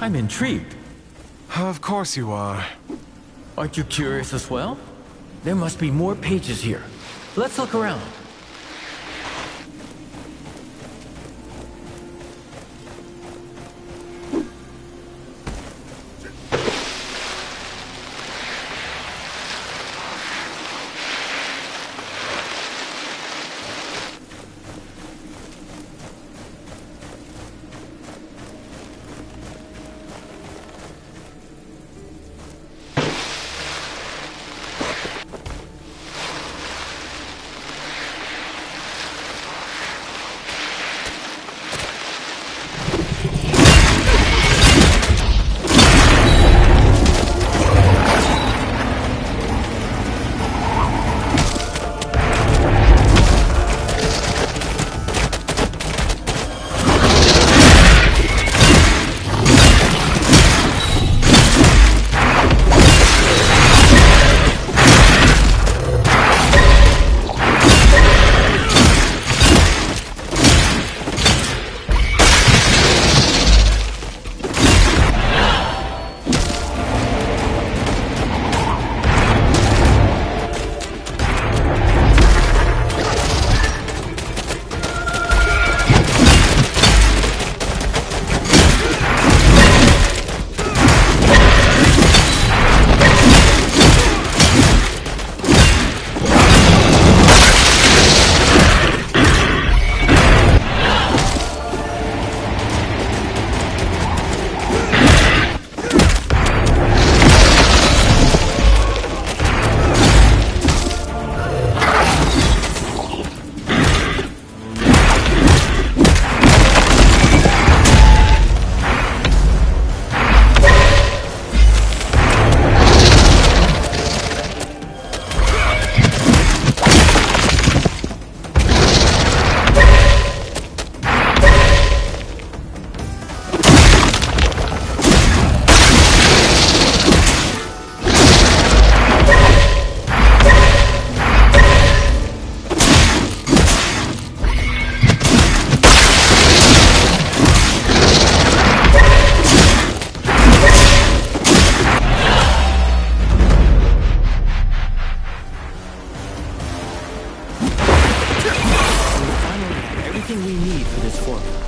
I'm intrigued. Of course you are. Aren't you curious as well? There must be more pages here. Let's look around. Everything we need for this formula.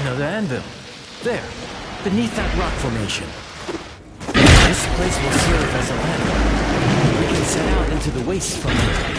Another anvil. There, beneath that rock formation. This place will serve as a landmark. We can set out into the wastes from here.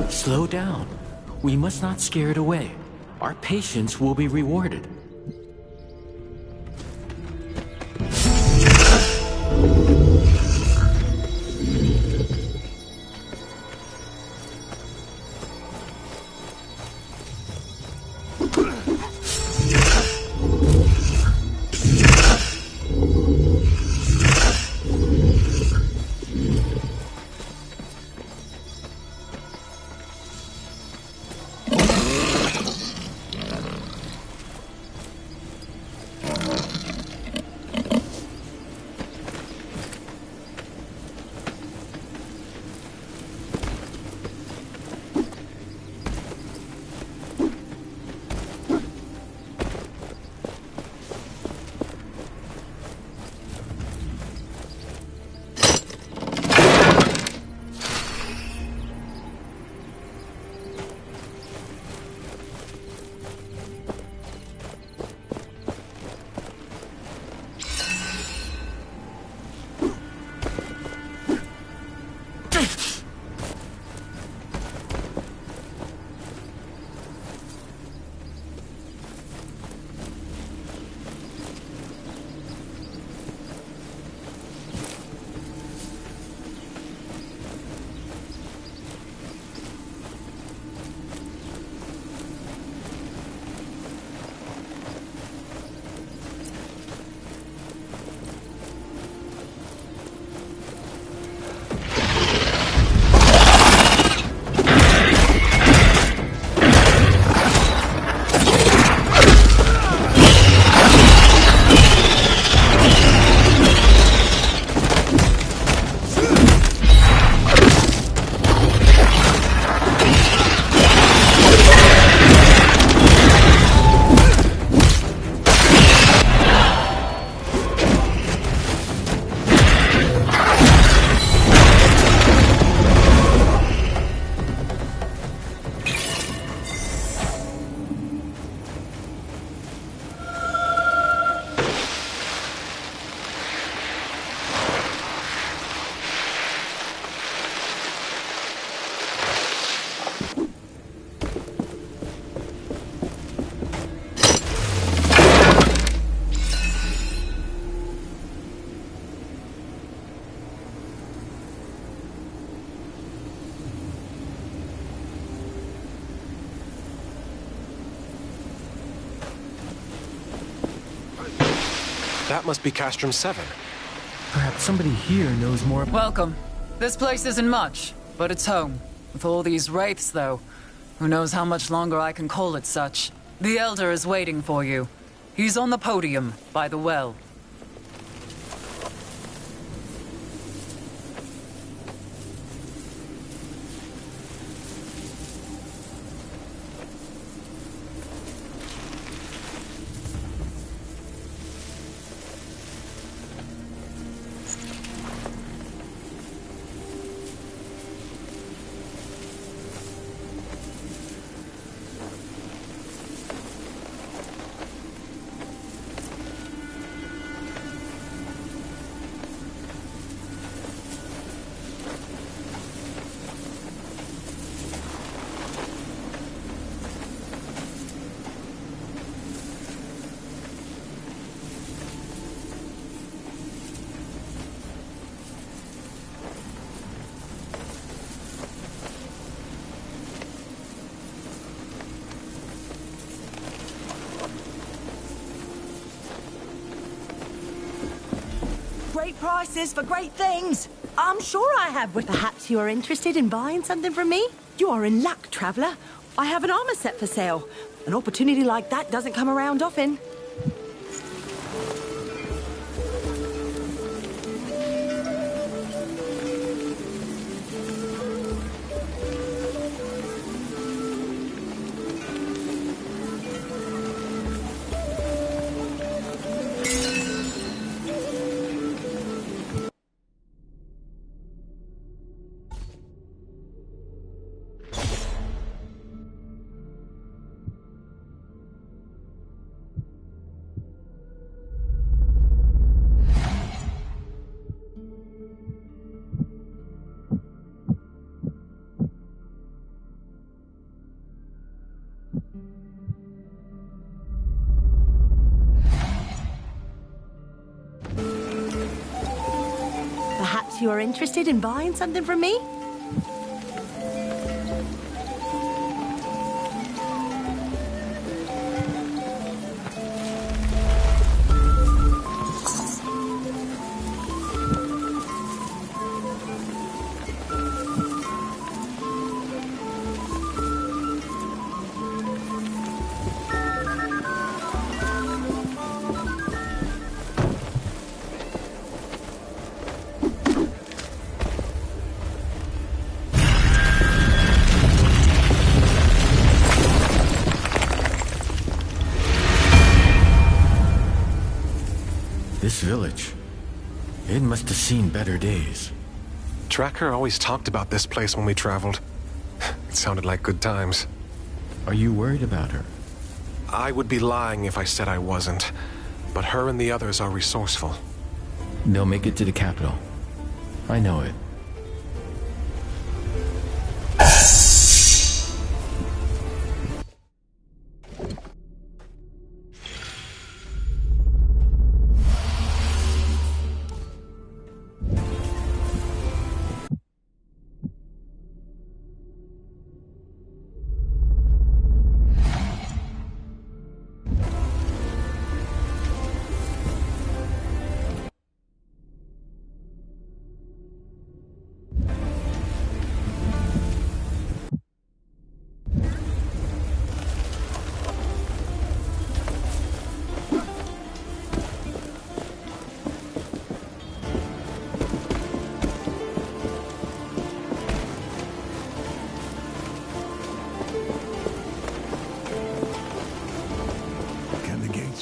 Slow down. We must not scare it away. our patience will be rewarded. That must be Castrum 7. Perhaps somebody here knows more. Welcome. This place isn't much, but it's home. With all these wraiths, though, who knows how much longer I can call it such. The Elder is waiting for you. He's on the podium, by the well. Great prices for great things. I'm sure I have, but perhaps you are interested in buying something from me? You are in luck, traveler. I have an armor set for sale. An opportunity like that doesn't come around often. who are interested in buying something from me? This village, it must have seen better days. Tracker always talked about this place when we traveled. It sounded like good times. Are you worried about her? I would be lying if I said I wasn't. But her and the others are resourceful. They'll make it to the capital. I know it.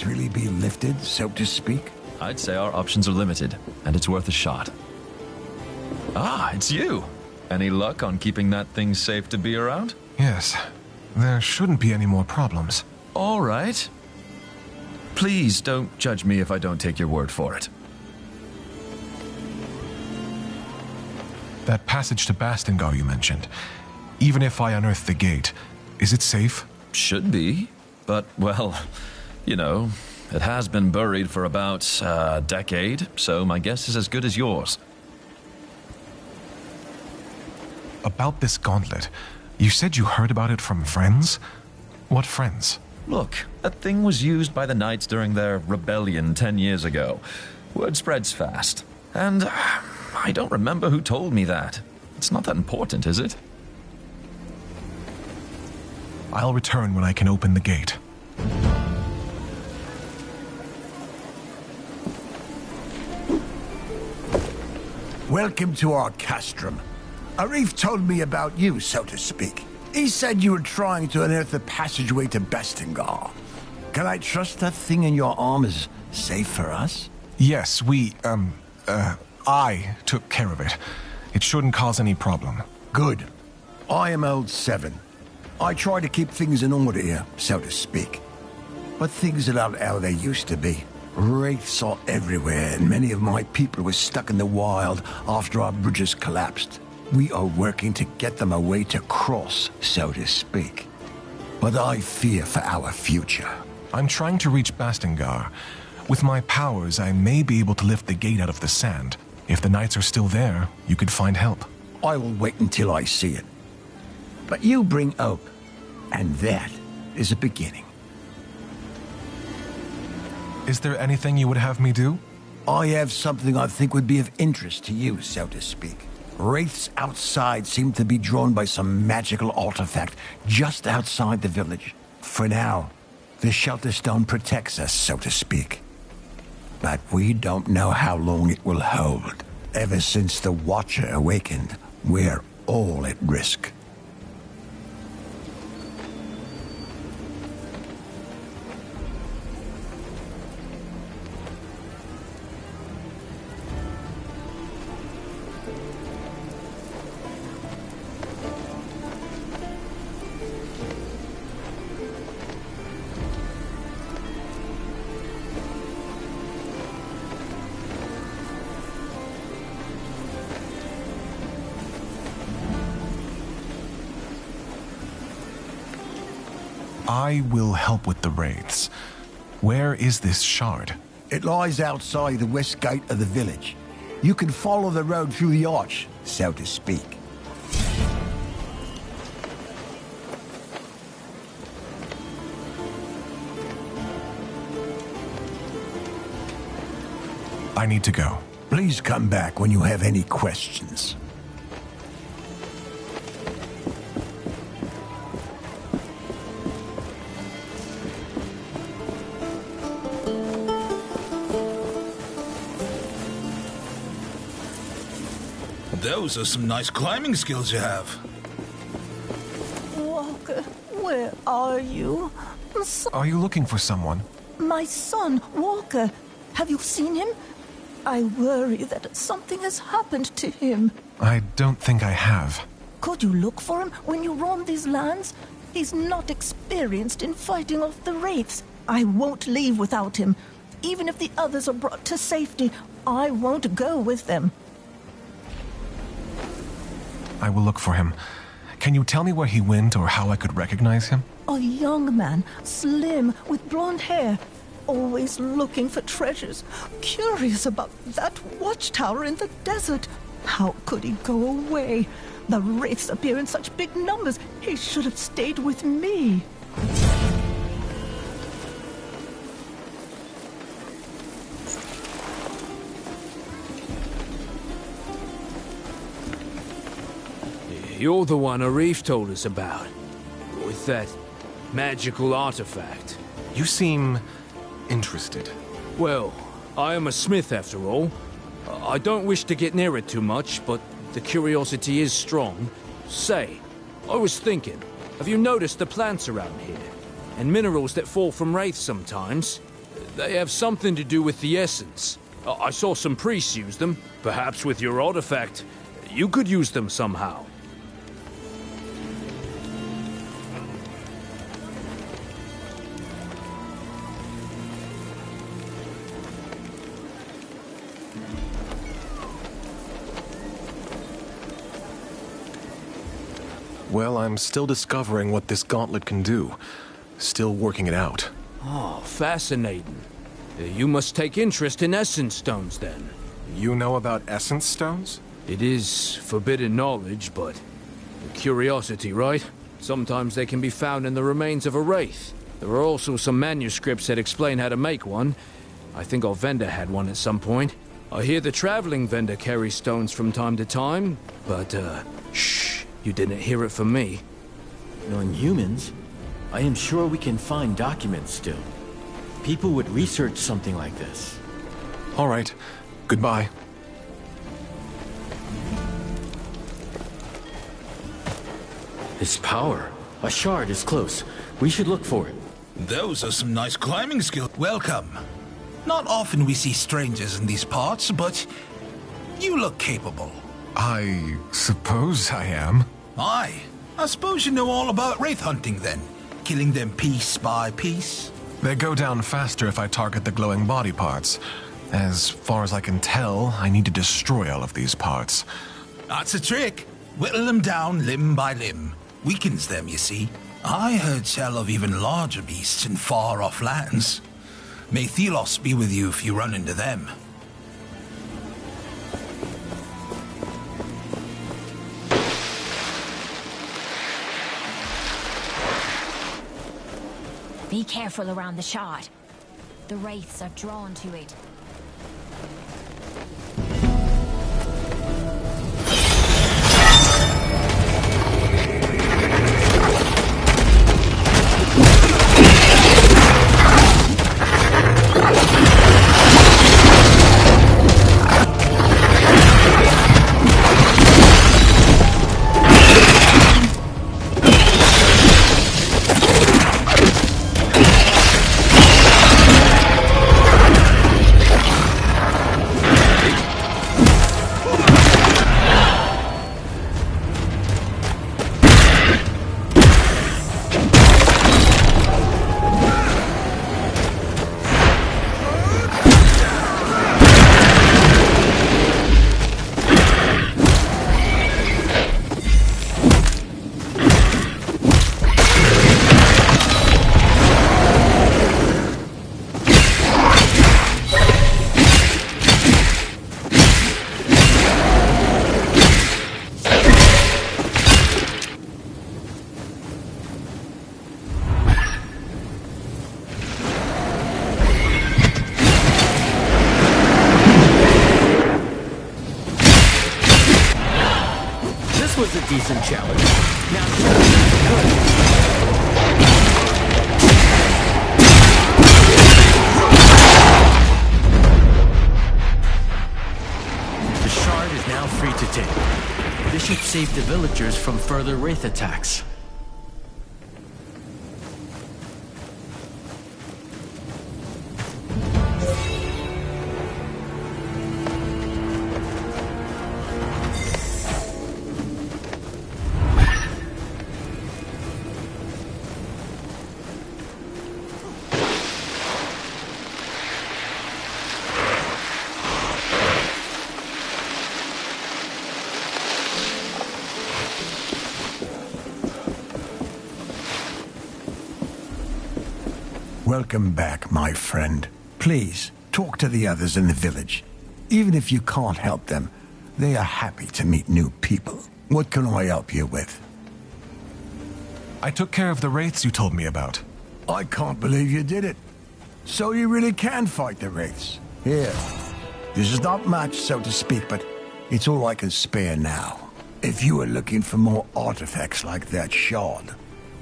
Really be lifted, so to speak? I'd say our options are limited, and it's worth a shot. Ah, it's you! Any luck on keeping that thing safe to be around? Yes. There shouldn't be any more problems. All right. Please don't judge me if I don't take your word for it. That passage to Bastingar you mentioned. Even if I unearth the gate, is it safe? Should be, but, well, you know, it has been buried for about a decade, so my guess is as good as yours. About this gauntlet, you said you heard about it from friends? What friends? Look, that thing was used by the Knights during their rebellion 10 years ago. Word spreads fast. And I don't remember who told me that. It's not that important, is it? I'll return when I can open the gate. Welcome to our Castrum. Arif told me about you, so to speak. He said you were trying to unearth the passageway to Bastingar. Can I trust that thing in your arm is safe for us? Yes, I took care of it. It shouldn't cause any problem. Good. I am old Seven. I try to keep things in order here, so to speak. But things are not how they used to be. Wraiths are everywhere, and many of my people were stuck in the wild after our bridges collapsed. We are working to get them a way to cross, so to speak. But I fear for our future. I'm trying to reach Bastingar. With my powers, I may be able to lift the gate out of the sand. If the Knights are still there, you could find help. I will wait until I see it. But you bring hope, and that is a beginning. Is there anything you would have me do? I have something I think would be of interest to you, so to speak. Wraiths outside seem to be drawn by some magical artifact just outside the village. For now, the Shelter Stone protects us, so to speak. But we don't know how long it will hold. Ever since the Watcher awakened, we're all at risk. I will help with the wraiths. Where is this shard? It lies outside the west gate of the village. You can follow the road through the arch, so to speak. I need to go. Please come back when you have any questions. Those are some nice climbing skills you have. Walker, where are you? Are you looking for someone? My son, Walker. Have you seen him? I worry that something has happened to him. I don't think I have. Could you look for him when you roam these lands? He's not experienced in fighting off the wraiths. I won't leave without him. Even if the others are brought to safety, I won't go with them. I will look for him. Can you tell me where he went or how I could recognize him? A young man, slim, with blonde hair. Always looking for treasures. Curious about that watchtower in the desert. How could he go away? The wraiths appear in such big numbers. He should have stayed with me. You're the one Arif told us about. With that magical artifact. You seem interested. Well, I am a smith after all. I don't wish to get near it too much, but the curiosity is strong. Say, I was thinking, have you noticed the plants around here? And minerals that fall from wraiths sometimes? They have something to do with the essence. I saw some priests use them. Perhaps with your artifact, you could use them somehow. Well, I'm still discovering what this gauntlet can do. Still working it out. Oh, fascinating. You must take interest in essence stones, then. You know about essence stones? It is forbidden knowledge, but curiosity, right? Sometimes they can be found in the remains of a wraith. There are also some manuscripts that explain how to make one. I think our vendor had one at some point. I hear the traveling vendor carries stones from time to time, but, shh. You didn't hear it from me. Knowing humans, I am sure we can find documents still. People would research something like this. All right. Goodbye. This power. A shard is close. We should look for it. Those are some nice climbing skills. Welcome. Not often we see strangers in these parts, but you look capable. I suppose I am. Aye. I suppose you know all about wraith hunting then. Killing them piece by piece. They go down faster if I target the glowing body parts. As far as I can tell, I need to destroy all of these parts. That's a trick. Whittle them down limb by limb. Weakens them, you see. I heard tell of even larger beasts in far-off lands. May Thelos be with you if you run into them. Be careful around the shard. The wraiths are drawn to it. was a decent challenge. Now, good. The shard is now free to take. This should save the villagers from further wraith attacks. Welcome back, my friend. Please, talk to the others in the village. Even if you can't help them, they are happy to meet new people. What can I help you with? I took care of the wraiths you told me about. I can't believe you did it. So you really can fight the wraiths. Here. This is not much, so to speak, but it's all I can spare now. If you are looking for more artifacts like that shard,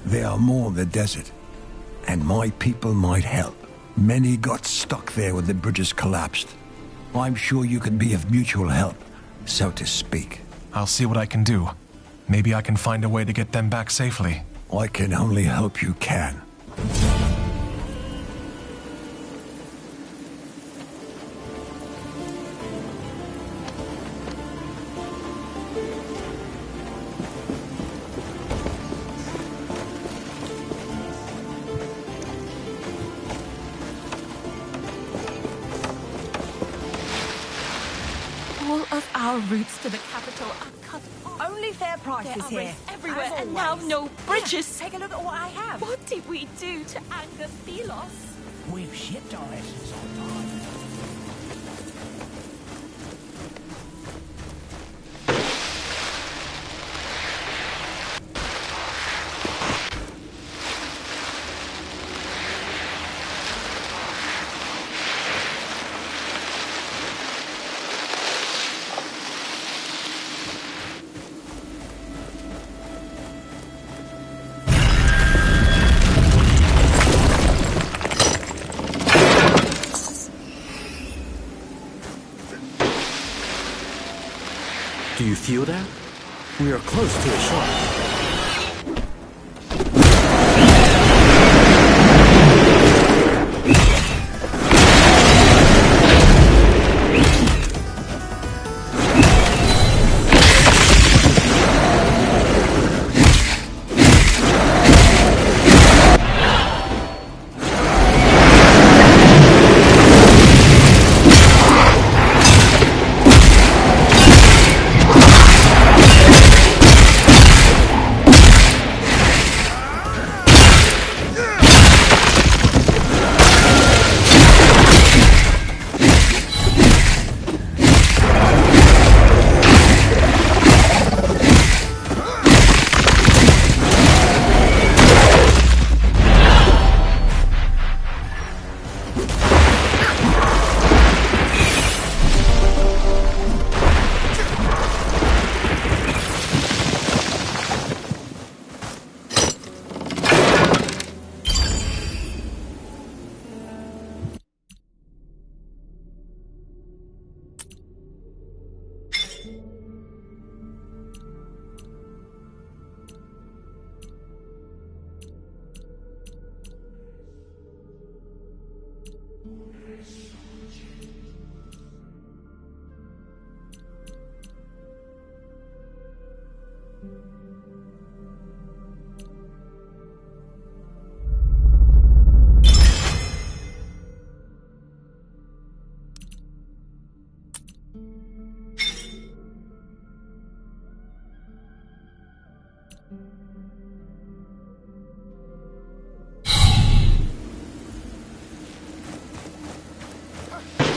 there are more in the desert. And my people might help. Many got stuck there when the bridges collapsed. I'm sure you can be of mutual help, so to speak. I'll see what I can do. Maybe I can find a way to get them back safely. I can only hope you can. All of our routes to the capital are cut off. Only fair prices There are here. wraiths everywhere, as and now always. no bridges. Take a look at what I have. What did we do to anger Thelos? We've shipped our essence on time. Do you feel that? We are close to a shard.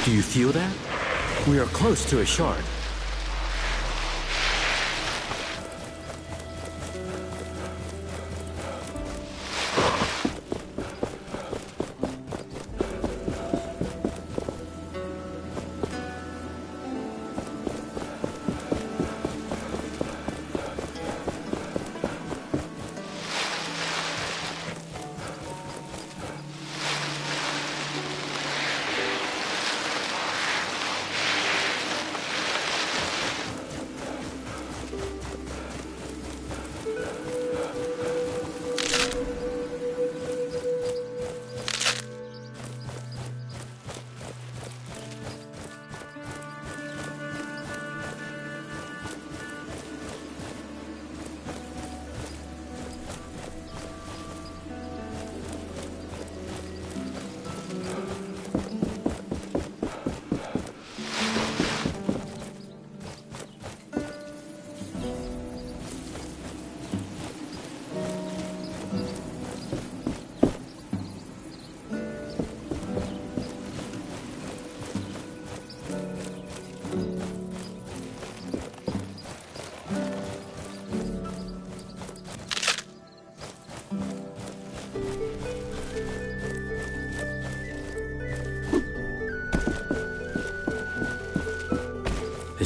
Do you feel that? We are close to a shard.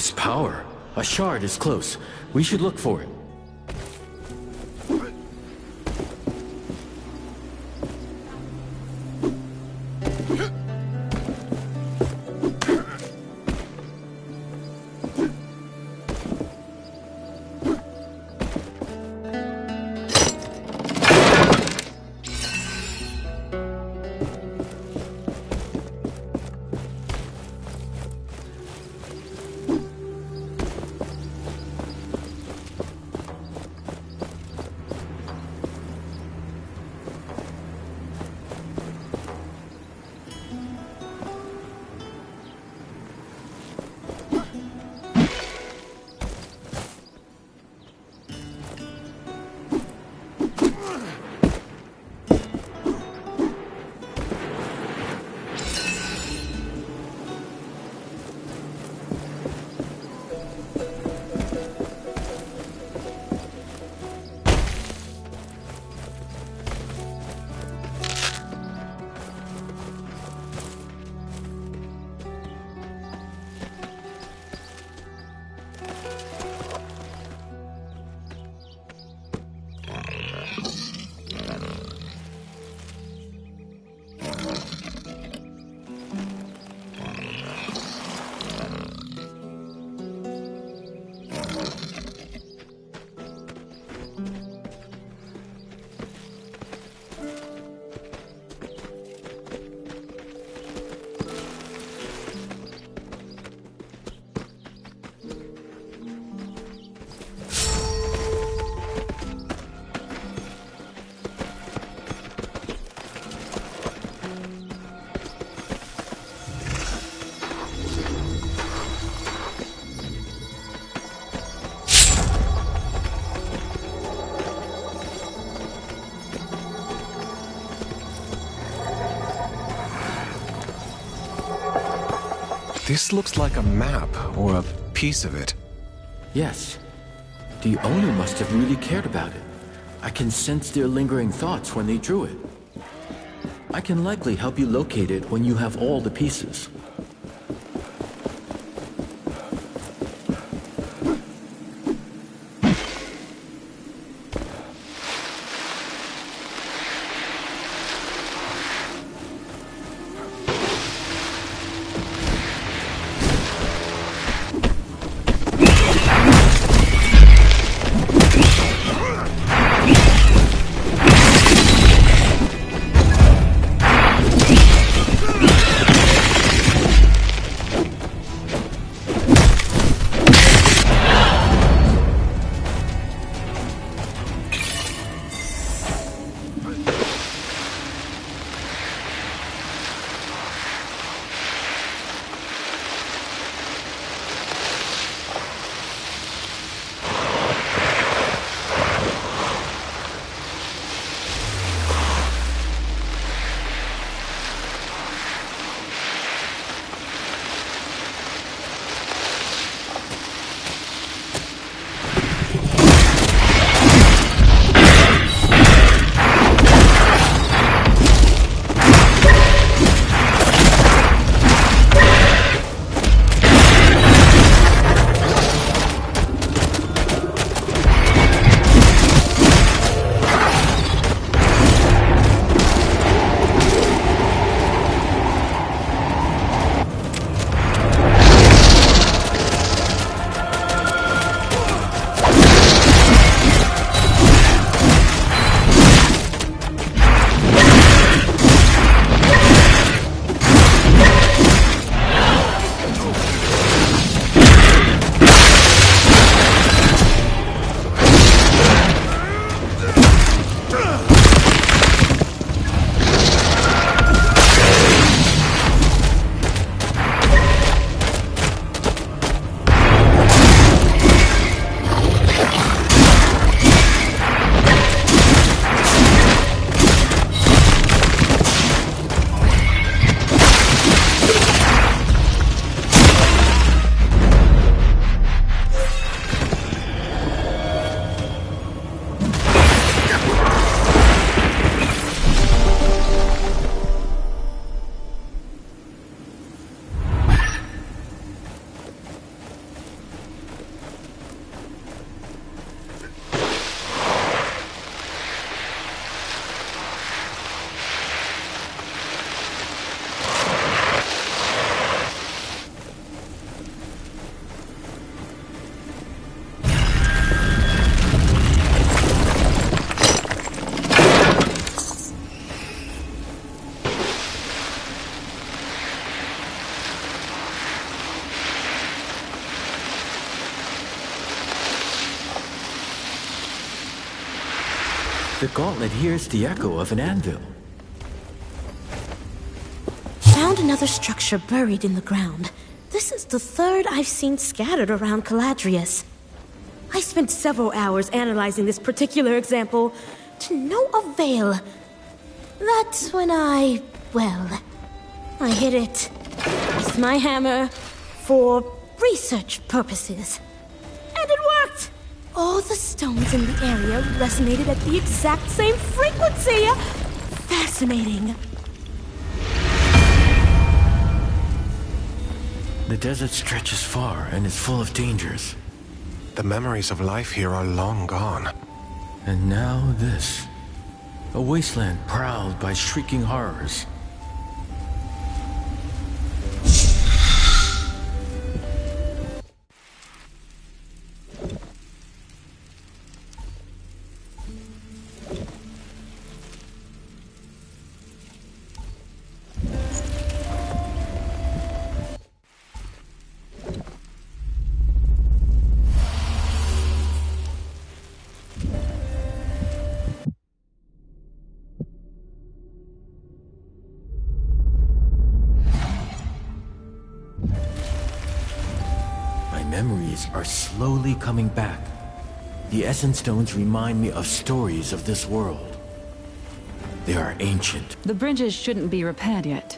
This power. A shard is close. We should look for it. This looks like a map, or a piece of it. Yes. The owner must have really cared about it. I can sense their lingering thoughts when they drew it. I can likely help you locate it when you have all the pieces. The gauntlet hears the echo of an anvil. Found another structure buried in the ground. This is the third I've seen scattered around Caladrius. I spent several hours analyzing this particular example, to no avail. That's when I hit it with my hammer for research purposes. And it worked! All the stones in the area resonated at the exact same frequency! Fascinating. The desert stretches far and is full of dangers. The memories of life here are long gone. And now this. A wasteland prowled by shrieking horrors. Memories are slowly coming back. The Essence Stones remind me of stories of this world. They are ancient. The bridges shouldn't be repaired yet.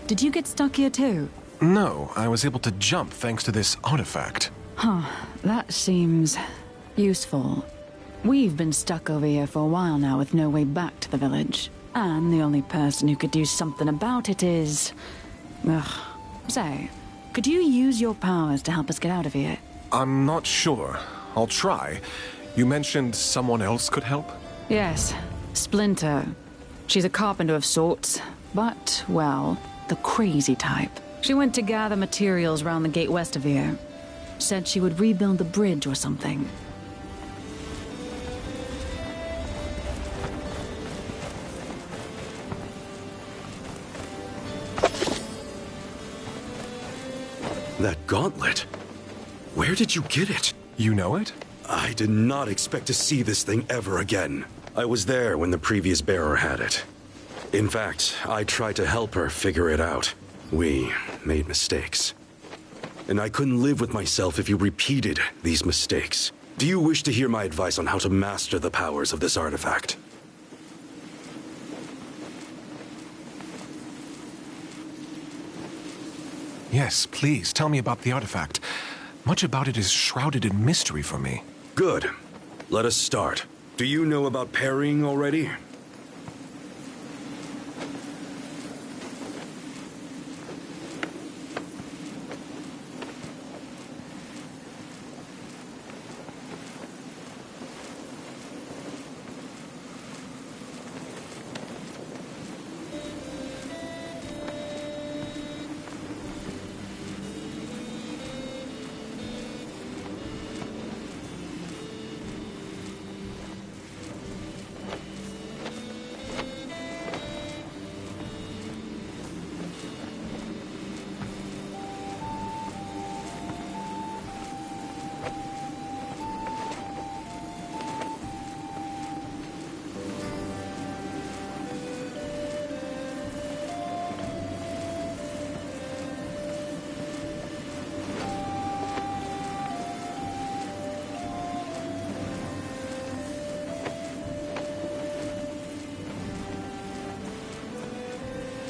Did you get stuck here too? No, I was able to jump thanks to this artifact. Huh, that seems useful. We've been stuck over here for a while now with no way back to the village. And the only person who could do something about it is... Say, could you use your powers to help us get out of here? I'm not sure. I'll try. You mentioned someone else could help? Yes, Splinter. She's a carpenter of sorts, but, well, the crazy type. She went to gather materials around the gate west of here. Said she would rebuild the bridge or something. That gauntlet? Where did you get it? You know it? I did not expect to see this thing ever again. I was there when the previous bearer had it. In fact, I tried to help her figure it out. We made mistakes. And I couldn't live with myself if you repeated these mistakes. Do you wish to hear my advice on how to master the powers of this artifact? Yes, please, tell me about the artifact. Much about it is shrouded in mystery for me. Good. Let us start. Do you know about parrying already?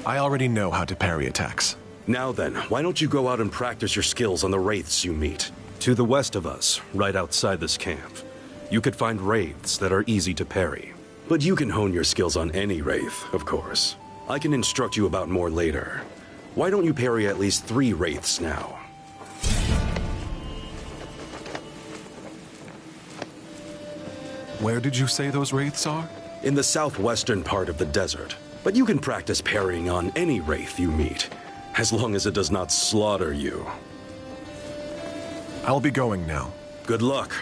I already know how to parry attacks. Now then, why don't you go out and practice your skills on the wraiths you meet? To the west of us, right outside this camp, you could find wraiths that are easy to parry. But you can hone your skills on any wraith, of course. I can instruct you about more later. Why don't you parry at least 3 wraiths now? Where did you say those wraiths are? In the southwestern part of the desert. But you can practice parrying on any wraith you meet, as long as it does not slaughter you. I'll be going now. Good luck.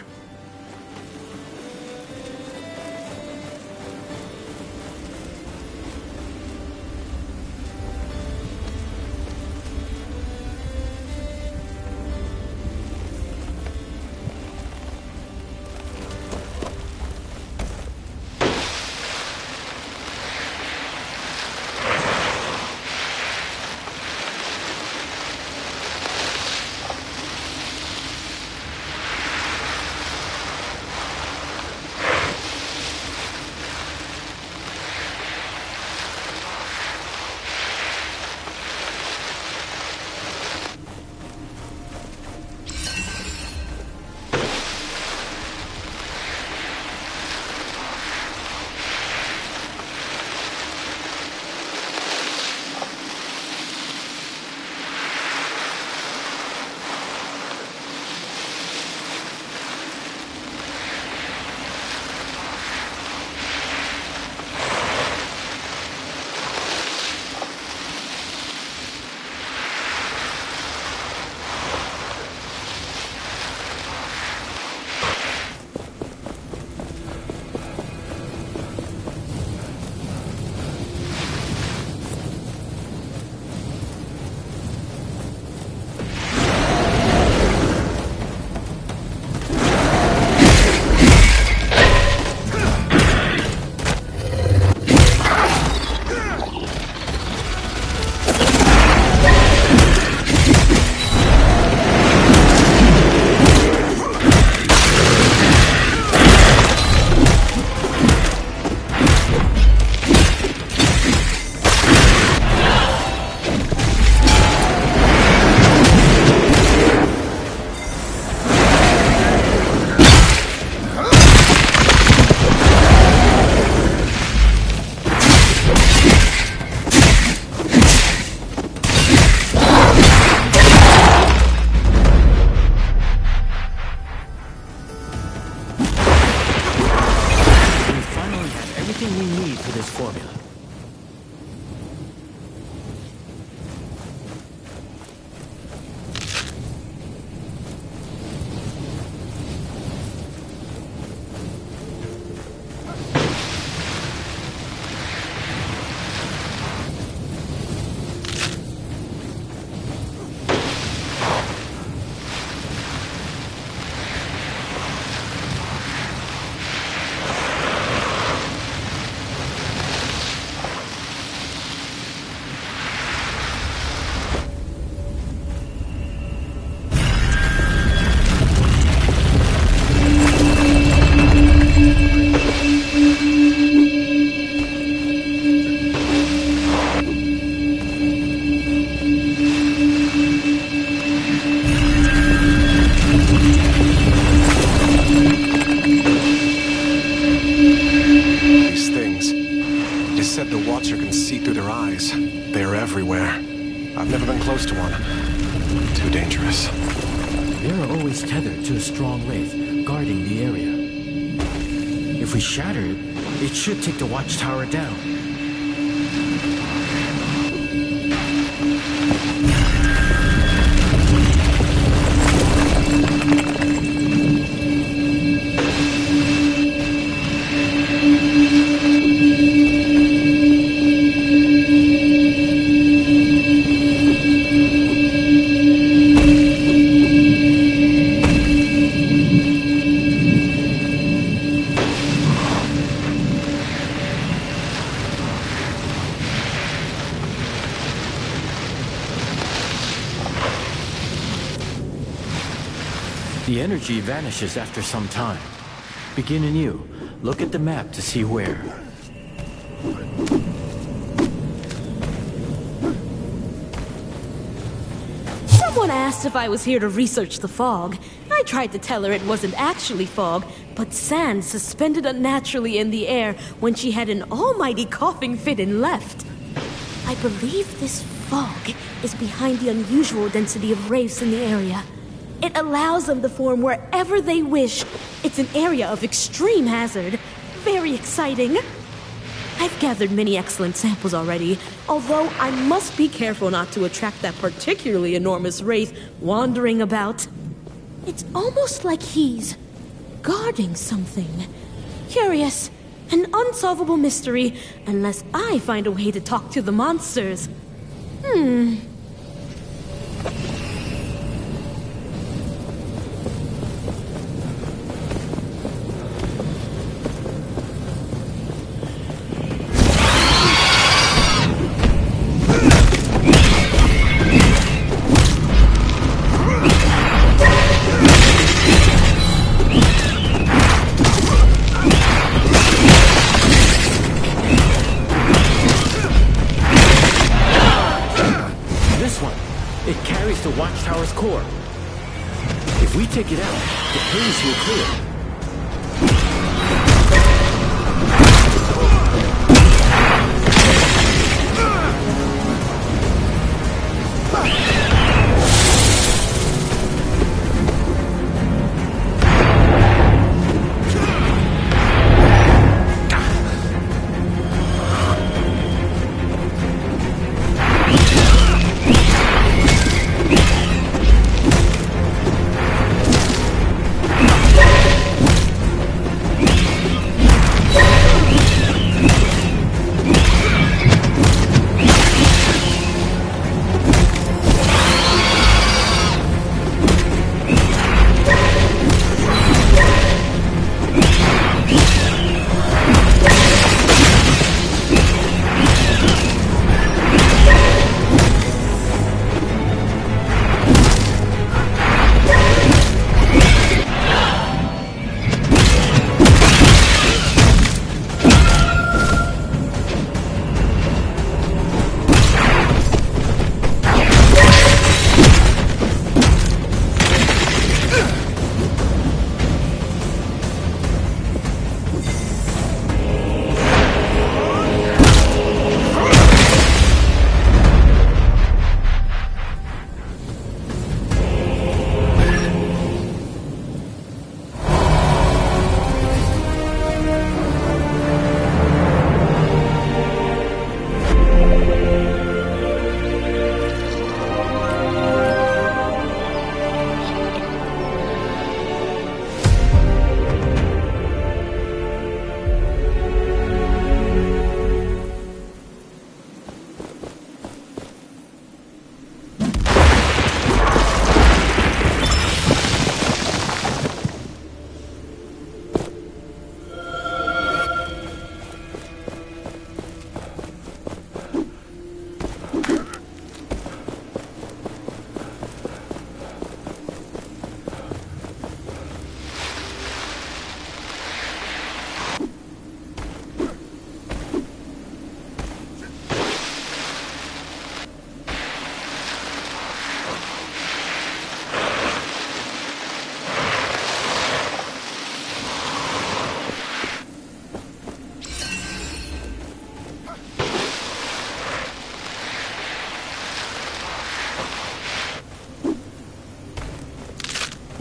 we need for this formula. I've never been close to one. Too dangerous. They are always tethered to a strong wraith, guarding the area. If we shatter it, it should take the watchtower down. The energy vanishes after some time. Begin anew. Look at the map to see where. Someone asked if I was here to research the fog. I tried to tell her it wasn't actually fog, but sand suspended unnaturally in the air when she had an almighty coughing fit and left. I believe this fog is behind the unusual density of wraiths in the area. It allows them to form wherever they wish. It's an area of extreme hazard. Very exciting. I've gathered many excellent samples already, although I must be careful not to attract that particularly enormous wraith wandering about. It's almost like he's guarding something. Curious. An unsolvable mystery, unless I find a way to talk to the monsters. Watchtower's core. If we take it out, the haze will clear.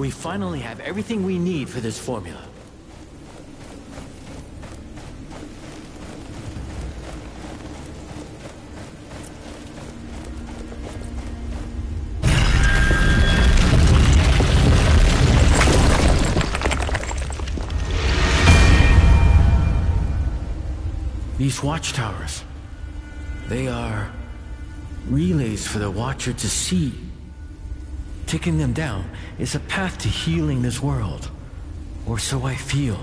We finally have everything we need for this formula. These watchtowers, they are relays for the Watcher to see. Taking them down is a path to healing this world, or so I feel.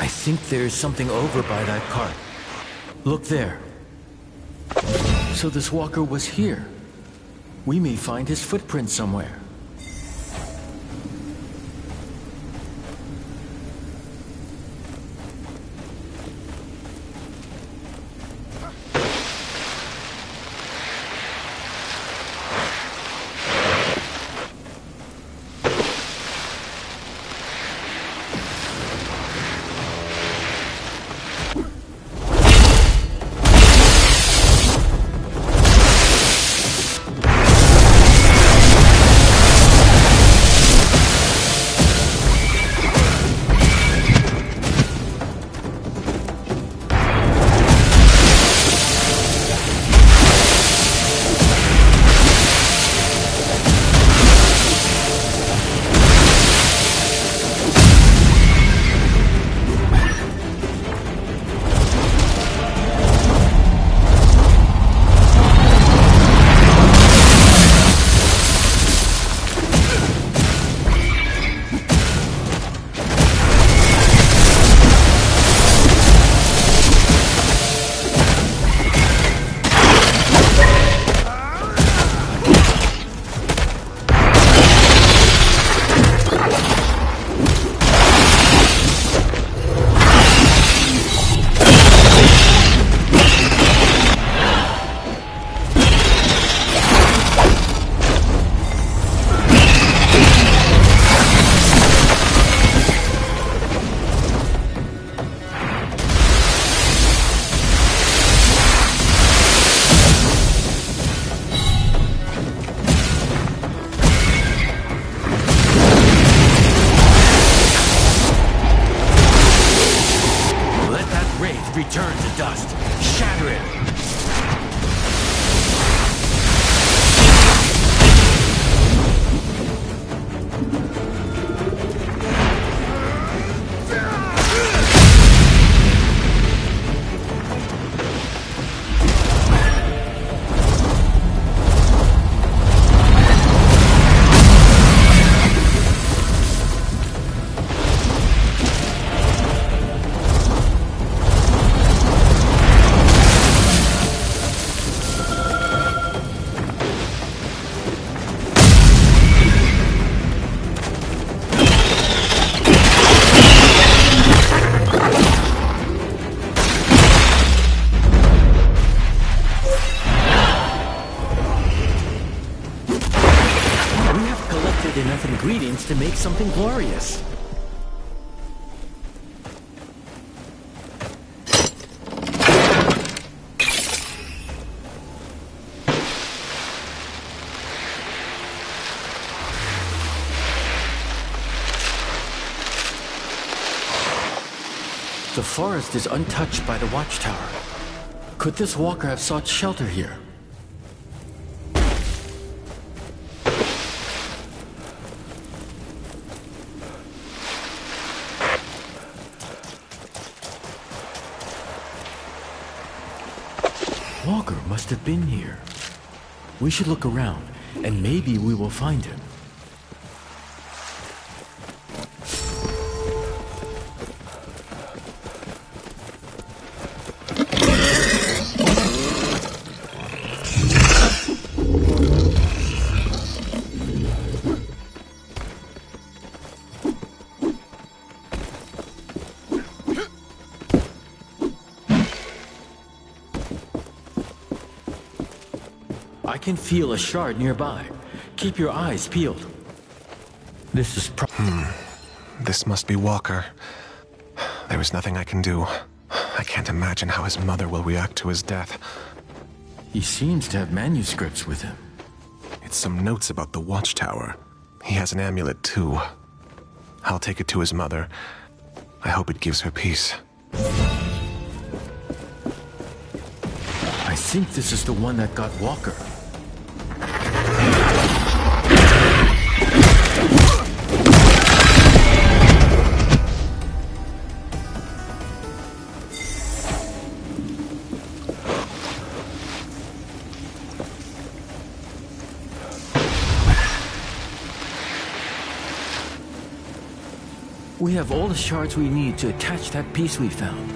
I think there's something over by that cart. Look there. So this walker was here. We may find his footprint somewhere. Wraith, return to dust. Shatter it. Enough ingredients to make something glorious. The forest is untouched by the watchtower. Could this walker have sought shelter here? Walker must have been here. We should look around, and maybe we will find him. I can feel a shard nearby. Keep your eyes peeled. This is This must be Walker. There is nothing I can do. I can't imagine how his mother will react to his death. He seems to have manuscripts with him. It's some notes about the watchtower. He has an amulet too. I'll take it to his mother. I hope it gives her peace. I think this is the one that got Walker. We have all the shards we need to attach that piece we found.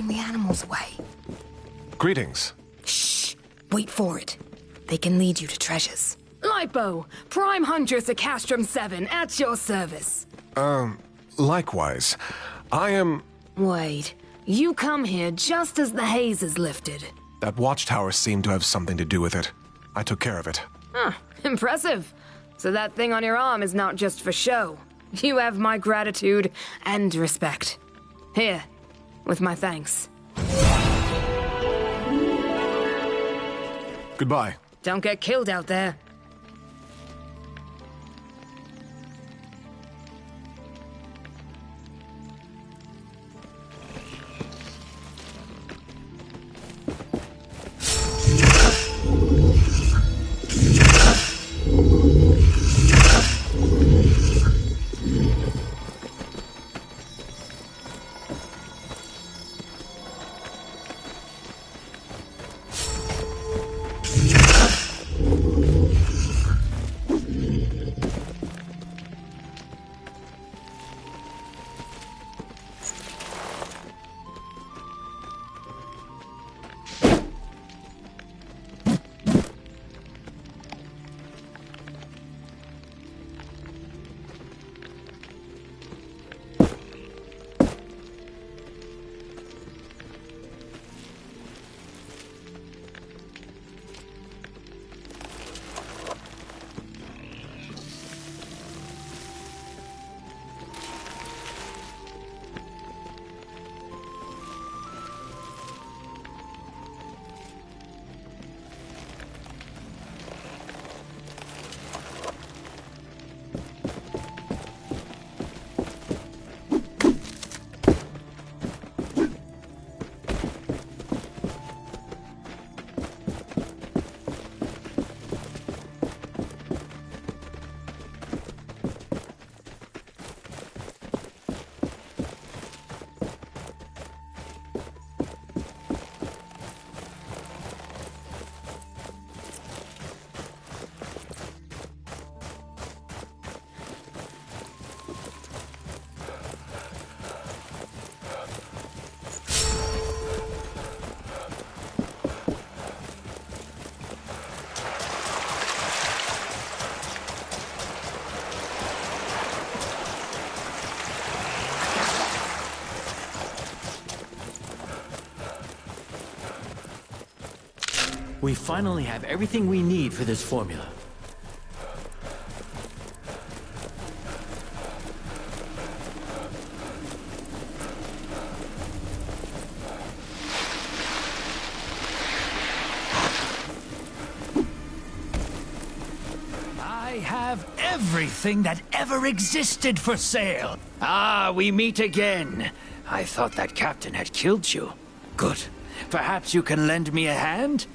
The animals away. Greetings. Shh! Wait for it. They can lead you to treasures. Lipo, Prime Huntress of Castrum 7, at your service. Likewise. I am... Wait, you come here just as the haze is lifted. That watchtower seemed to have something to do with it. I took care of it. Huh, impressive. So that thing on your arm is not just for show. You have my gratitude and respect. Here, with my thanks. Goodbye. Don't get killed out there. We finally have everything we need for this formula. I have everything that ever existed for sale. Ah, we meet again. I thought that captain had killed you. Good. Perhaps you can lend me a hand?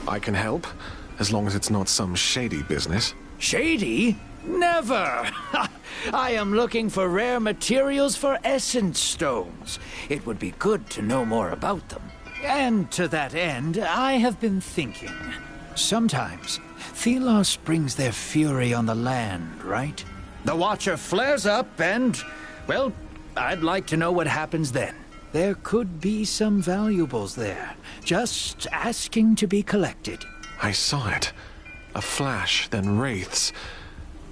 I can help, as long as it's not some shady business. Shady? Never! I am looking for rare materials for essence stones. It would be good to know more about them. And to that end, I have been thinking. Sometimes, Thelos brings their fury on the land, right? The Watcher flares up and, well, I'd like to know what happens then. There could be some valuables there, just asking to be collected. I saw it. A flash, then wraiths.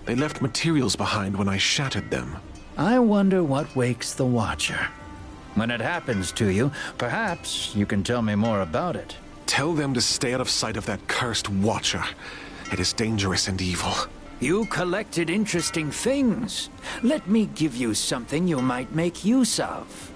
They left materials behind when I shattered them. I wonder what wakes the Watcher. When it happens to you, perhaps you can tell me more about it. Tell them to stay out of sight of that cursed Watcher. It is dangerous and evil. You collected interesting things. Let me give you something you might make use of.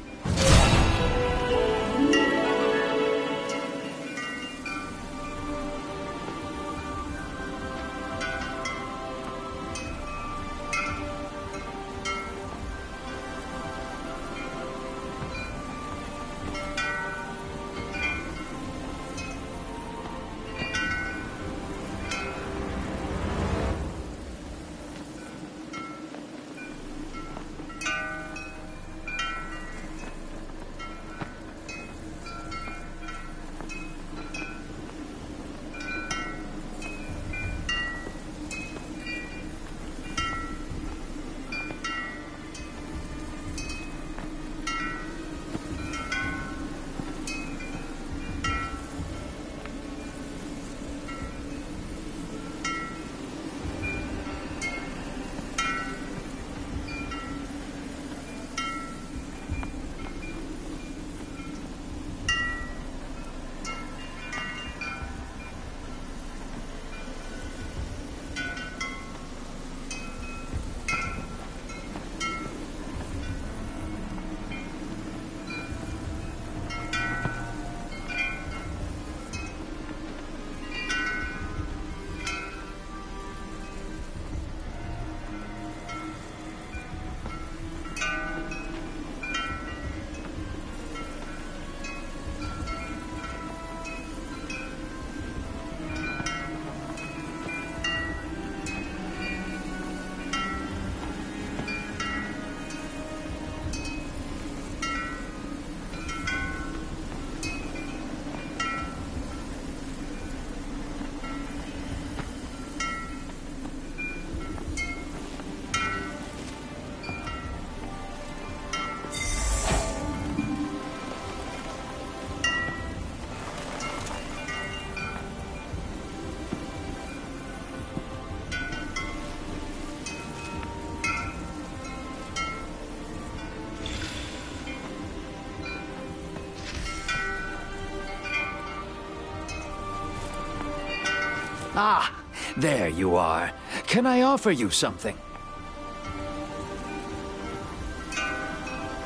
Ah, there you are. Can I offer you something?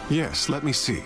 Yes, let me see.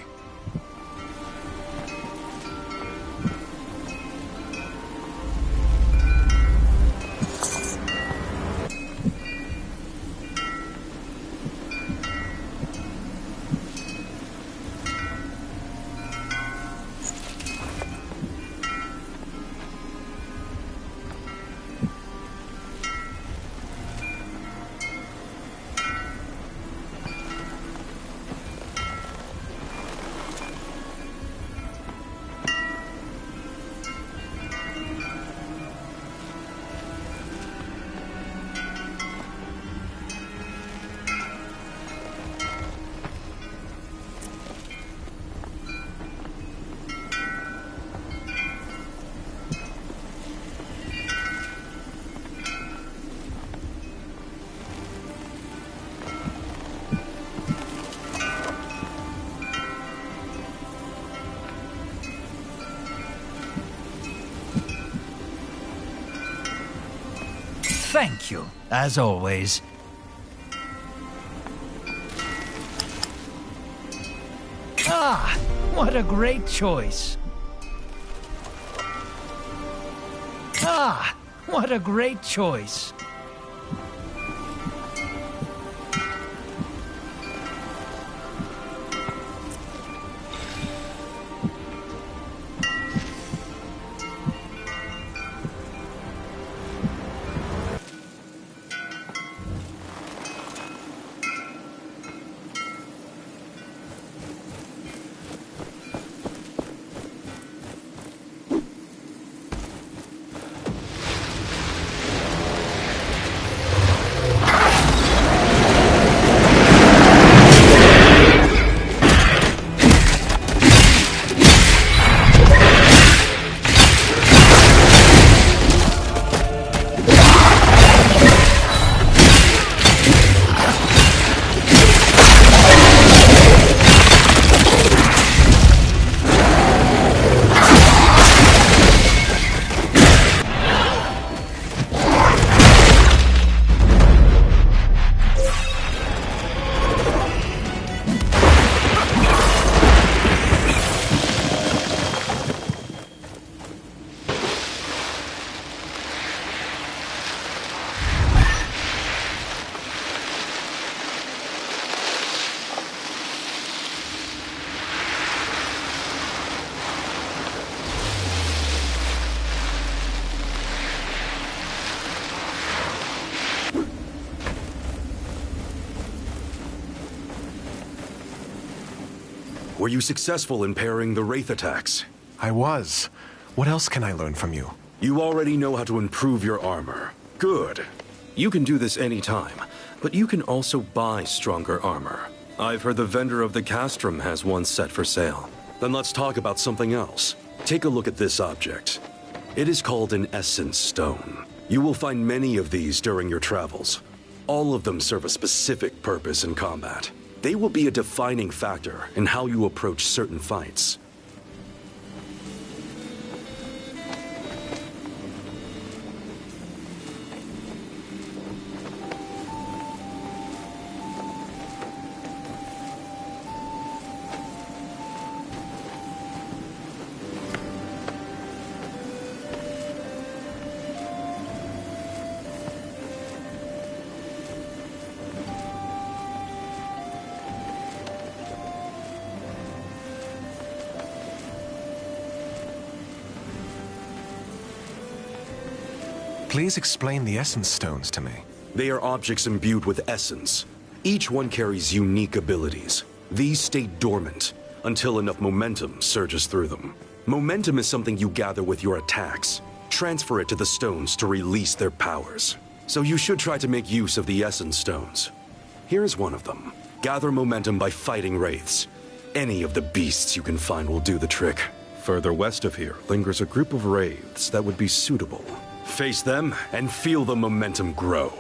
Thank you, as always. Ah, what a great choice. Ah, what a great choice. Were you successful in parrying the Wraith attacks? I was. What else can I learn from you? You already know how to improve your armor. Good. You can do this anytime, but you can also buy stronger armor. I've heard the vendor of the Castrum has one set for sale. Then let's talk about something else. Take a look at this object. It is called an Essence Stone. You will find many of these during your travels. All of them serve a specific purpose in combat. They will be a defining factor in how you approach certain fights. Please explain the Essence Stones to me. They are objects imbued with essence. Each one carries unique abilities. These stay dormant until enough momentum surges through them. Momentum is something you gather with your attacks. Transfer it to the stones to release their powers. So you should try to make use of the Essence Stones. Here's one of them. Gather momentum by fighting wraiths. Any of the beasts you can find will do the trick. Further west of here lingers a group of wraiths that would be suitable. Face them and feel the momentum grow.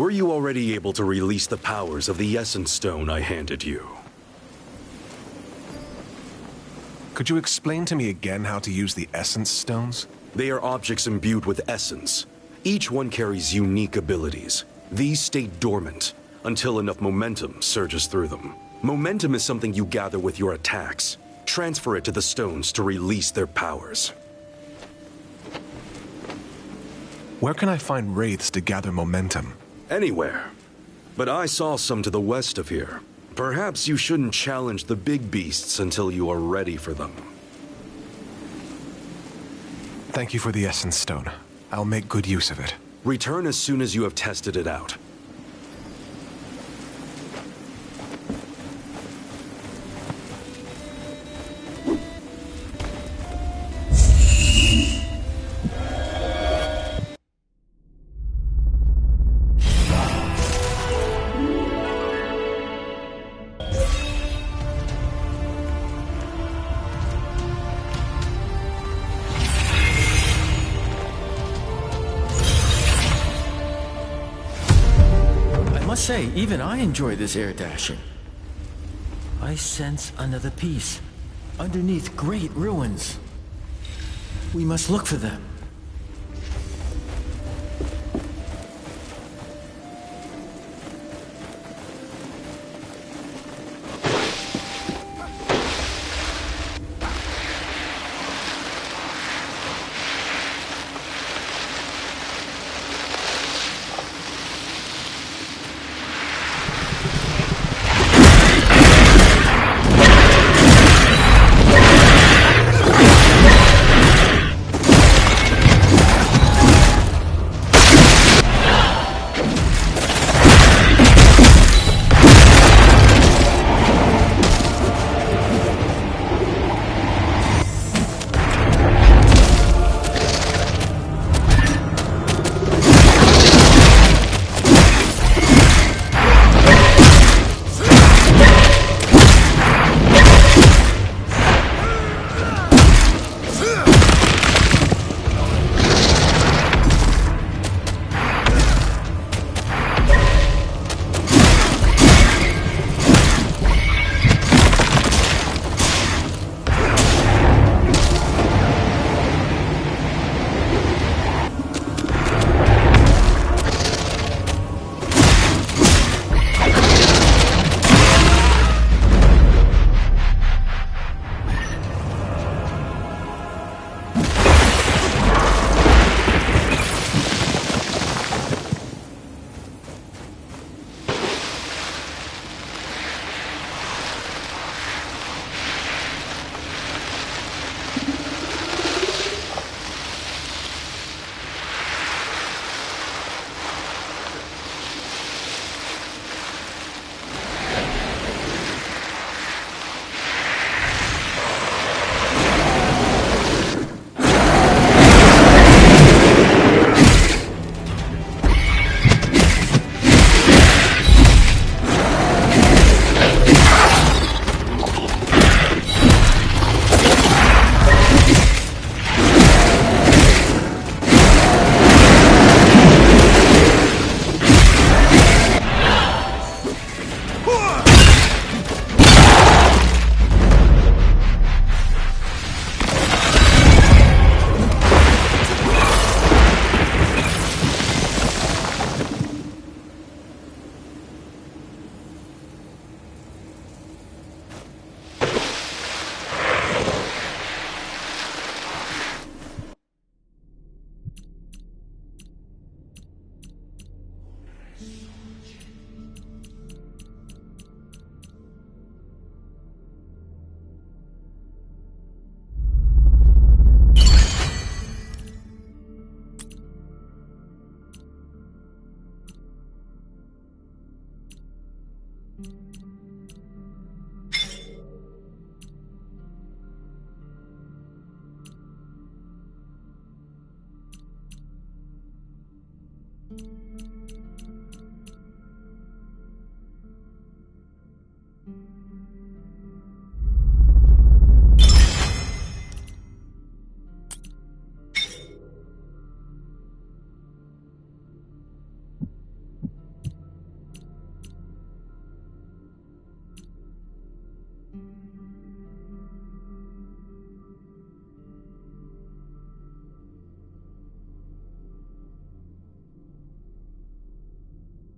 Were you already able to release the powers of the Essence Stone I handed you? Could you explain to me again how to use the Essence Stones? They are objects imbued with essence. Each one carries unique abilities. These stay dormant until enough momentum surges through them. Momentum is something you gather with your attacks. Transfer it to the stones to release their powers. Where can I find wraiths to gather momentum? Anywhere. But I saw some to the west of here. Perhaps you shouldn't challenge the big beasts until you are ready for them. Thank you for the Essence Stone. I'll make good use of it. Return as soon as you have tested it out. Even I enjoy this air dashing. I sense another piece, underneath great ruins. We must look for them.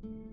you